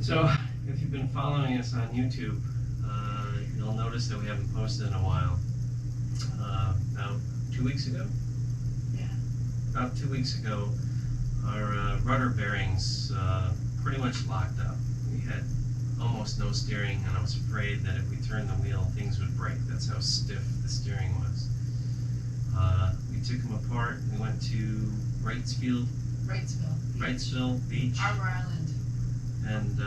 So, if you've been following us on YouTube, you'll notice that we haven't posted in a while. About 2 weeks ago? Yeah. About 2 weeks ago, our rudder bearings pretty much locked up. We had almost no steering, and I was afraid that if we turned the wheel, things would break. That's how stiff the steering was. We took them apart. We went to Wrightsville Beach. Arbor Island. And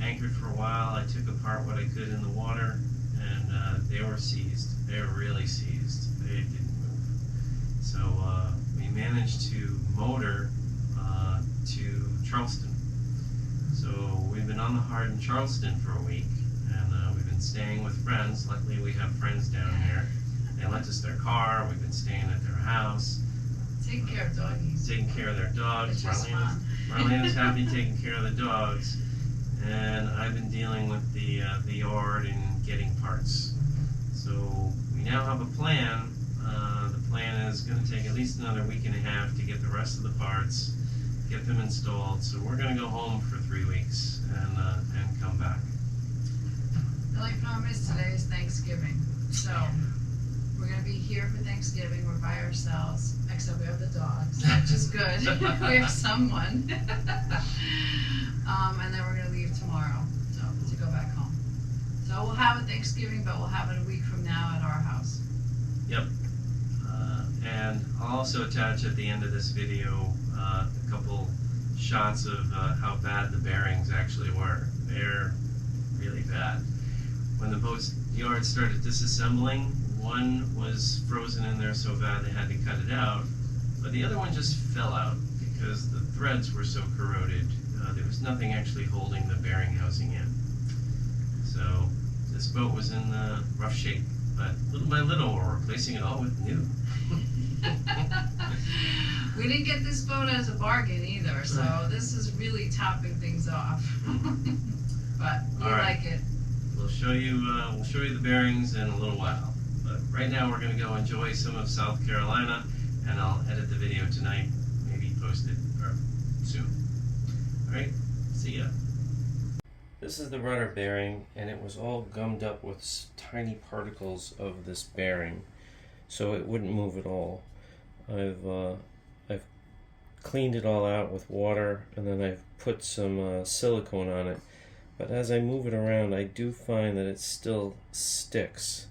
anchored for a while. I took apart what I could in the water, and they were seized. They were really seized. They didn't move. So we managed to motor to Charleston. So we've been on the hard in Charleston for a week, and we've been staying with friends. Luckily, we have friends down here. They lent us their car. We've been staying at their house. Taking care of doggies. Taking care of their dogs. Which is fun. Marlena's happy taking care of the dogs. And I've been dealing with the yard and getting parts. So we now have a plan. The plan is going to take at least another week and a half to get the rest of the parts, get them installed. So we're going to go home for 3 weeks and come back. The only problem is today is Thanksgiving. So we're going to be here for Thanksgiving. We're by ourselves, except we have the dogs, which is good. We have someone. And then we're going to leave tomorrow to go back home. So we'll have a Thanksgiving, but we'll have it a week from now at our house. Yep. And I'll also attach at the end of this video a couple shots of how bad the bearings actually were. They're really bad. When the boat's yard started disassembling, one was frozen in there so bad they had to cut it out, but the other one just fell out because the threads were so corroded. There was nothing actually holding the bearing housing in. So this boat was in rough shape, but little by little we're replacing it all with new. We didn't get this boat as a bargain either, so this is really topping things off. But we like it. We'll show you the bearings in a little while. But right now we're going to go enjoy some of South Carolina, and I'll edit the video tonight, maybe post it soon. Alright, see ya. This is the rudder bearing, and it was all gummed up with tiny particles of this bearing, so it wouldn't move at all. I've cleaned it all out with water, and then I've put some silicone on it. But as I move it around, I do find that it still sticks.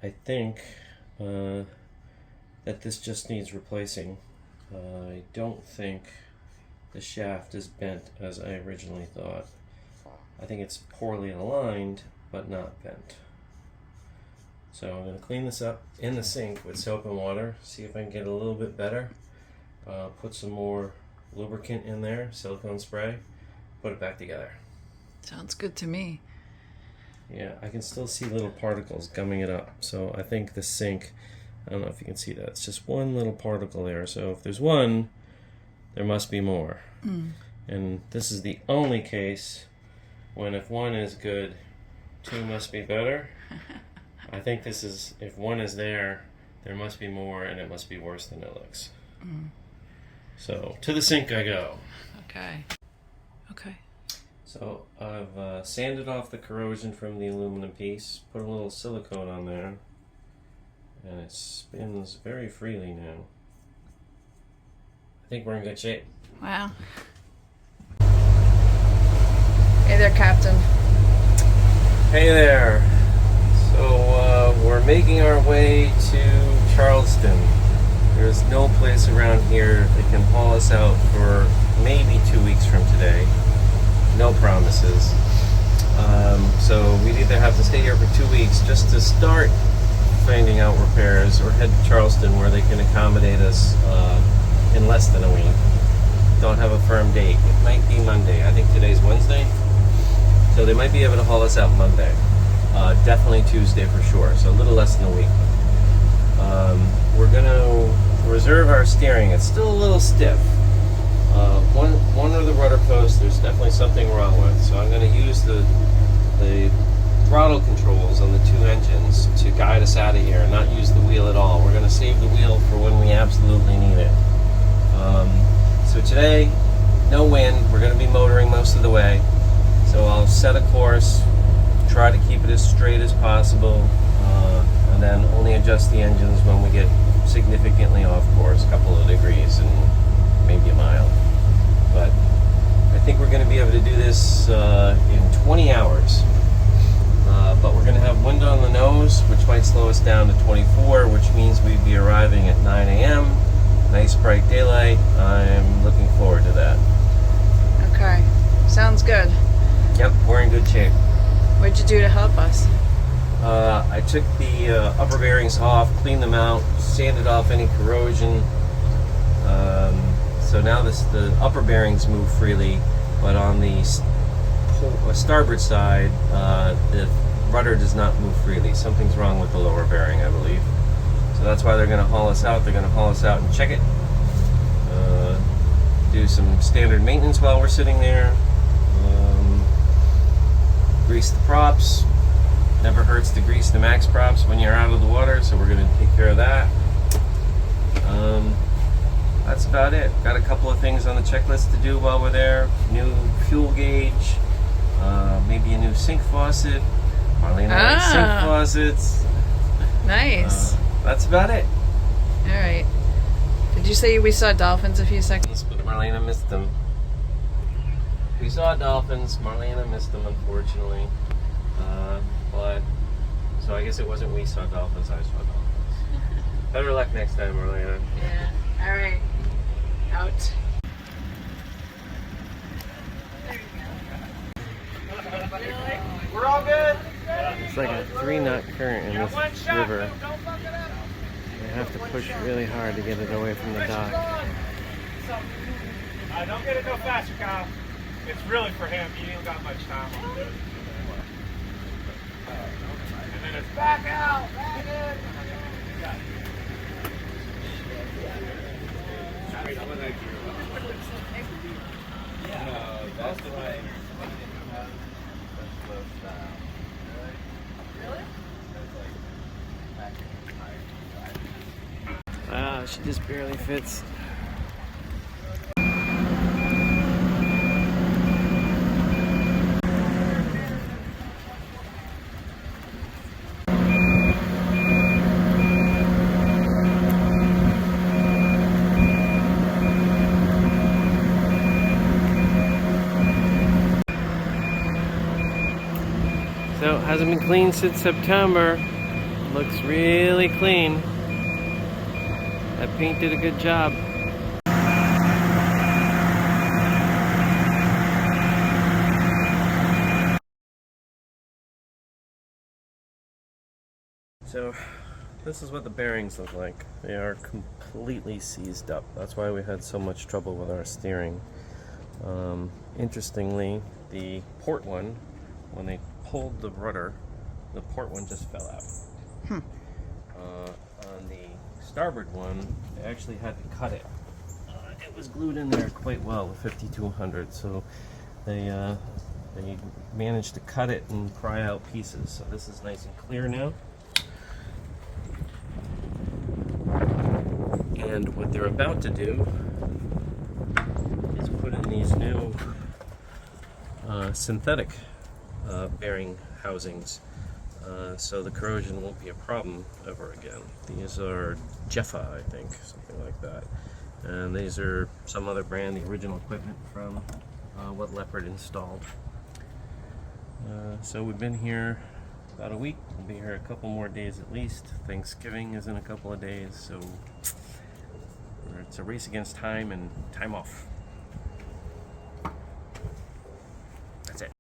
I think that this just needs replacing. I don't think the shaft is bent as I originally thought. I think it's poorly aligned, but not bent. So I'm going to clean this up in the sink with soap and water, see if I can get a little bit better. Put some more lubricant in there, silicone spray, put it back together. Sounds good to me. Yeah, I can still see little particles gumming it up. So I think the sink, I don't know if you can see that, it's just one little particle there. So if there's one, there must be more. And this is the only case when if one is good, two must be better. I think this is, if one is there must be more, and it must be worse than it looks. So to the sink I go. Okay. So I've sanded off the corrosion from the aluminum piece, put a little silicone on there, and it spins very freely now. I think we're in good shape. Wow. Hey there, Captain. Hey there. So we're making our way to Charleston. There's no place around here that can haul us out for maybe 2 weeks from today. No promises. So we'd either have to stay here for 2 weeks just to start finding out repairs, or head to Charleston where they can accommodate us in less than a week. Don't have a firm date. It might be Monday. I think today's Wednesday. So they might be able to haul us out Monday. Definitely Tuesday for sure. So a little less than a week. We're going to reserve our steering. It's still a little stiff. One of the rudder posts, there's definitely something wrong with. So I'm going to use the throttle controls on the two engines to guide us out of here and not use the wheel at all. We're going to save the wheel for when we absolutely need it. So today, no wind. We're going to be motoring most of the way. I'll set a course, try to keep it as straight as possible, and then only adjust the engines when we get significantly off course, a couple of degrees and maybe a mile. But I think we're going to be able to do this in 20 hours. But we're going to have wind on the nose, which might slow us down to 24, which means we'd be arriving at 9 a.m. Nice bright daylight. I'm looking forward to that. Okay, sounds good. Yep, we're in good shape. What'd you do to help us? I took the upper bearings off, cleaned them out, sanded off any corrosion. So now the upper bearings move freely, but on the starboard side, the rudder does not move freely. Something's wrong with the lower bearing, I believe. So that's why they're going to haul us out. They're going to haul us out and check it. Do some standard maintenance while we're sitting there. Grease the props. Never hurts to grease the max props when you're out of the water, so we're going to take care of that. That's about it. Got a couple of things on the checklist to do while we're there. New fuel gauge, maybe a new sink faucet. Marlene likes sink faucets. Nice. That's about it. All right. Did you say we saw dolphins a few seconds? But Marlena missed them. We saw dolphins. Marlena missed them, unfortunately. But so I guess it wasn't we saw dolphins. I saw dolphins. Better luck next time, Marlena. Yeah. All right. Out. We're all good. It's like a 3-knot current in this river. You have to push really hard to get it away from the dock. Don't get it no faster, Kyle. It's really for him. He ain't got much time on it. And then it's back out, back in. That's the way. Wow, she just barely fits. So it hasn't been cleaned since September. Looks really clean. That paint did a good job. So this is what the bearings look like. They are completely seized up. That's why we had so much trouble with our steering. Interestingly, the port one, when they pulled the rudder, the port one just fell out. On the starboard one, they actually had to cut it. It was glued in there quite well with 5200, so they managed to cut it and pry out pieces. So this is nice and clear now. And what they're about to do is put in these new synthetic bearing housings, so the corrosion won't be a problem ever again. These are Jeffa, I think, something like that. And these are some other brand, the original equipment from what Leopard installed. So we've been here about a week. We'll be here a couple more days at least. Thanksgiving is in a couple of days, so it's a race against time and time off. That's it.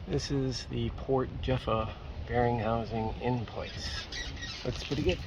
This is the Port Jeffa bearing housing in place. Looks pretty good.